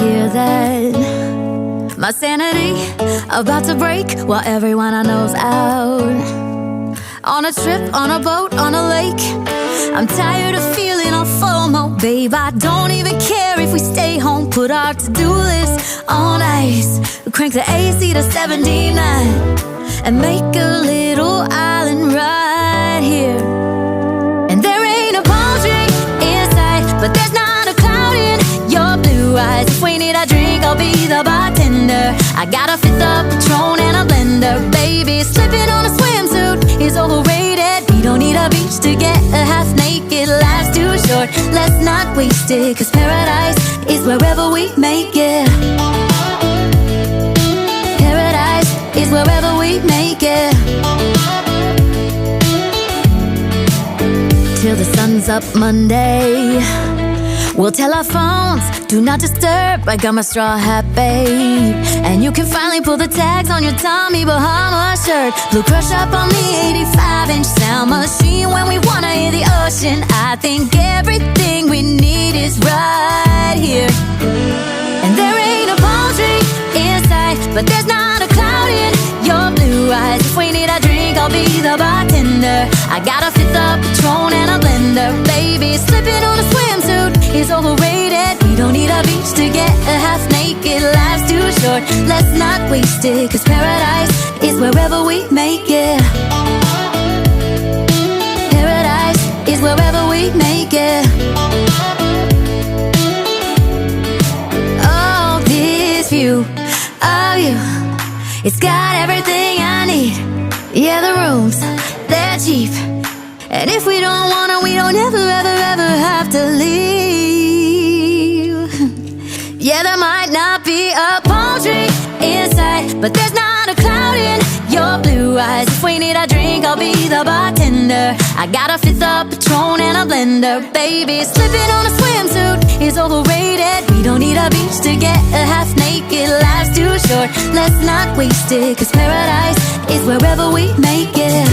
hear that? My sanity about to break while everyone I know's out. On a trip, on a boat, on a lake. I'm tired of feeling all FOMO, babe. I don't even care if we stay home. Put our to-do list on ice. Crank the AC to 79 and make a little island right here. And there ain't a palm tree in sight, but there's not a cloud in your blue eyes. If we need a drink, I'll be the bartender. I got a fifth of Patron and a blender. Baby, slipping on a swimsuit is overrated. We don't need a beach to get a half naked. Life's too short, let's not waste it. Cause paradise is wherever we make it. Paradise is wherever we make it. Till the sun's up Monday, we'll tell our phones, do not disturb. I got my straw hat, babe. And you can finally pull the tags on your Tommy Bahama shirt. Blue crush up on the 85-inch sound machine. When we wanna hear the ocean, I think everything we need is right here. And there ain't a palm tree in sight, but there's not a cloud in your blue eyes. If we need a drink, I'll be the bartender. I got a fifth of Patron and a blender. Baby, slipping on a swimsuit is overrated. We don't need a beach to get a half naked. Life's too short, let's not waste it. Cause paradise is wherever we make it. Paradise is wherever we make it. Oh, this view of you, it's got everything I need. Yeah, the rooms, they're cheap. And if we don't wanna, we don't ever, ever, ever have to leave. Yeah, there might not be a palm tree in sight, but there's not a cloud in your blue eyes. If we need a drink, I'll be the bartender. I got a fifth of Patron and a blender. Baby, slipping on a swimsuit is overrated. We don't need a beach to get a half naked. Life's too short, let's not waste it. Cause paradise is wherever we make it.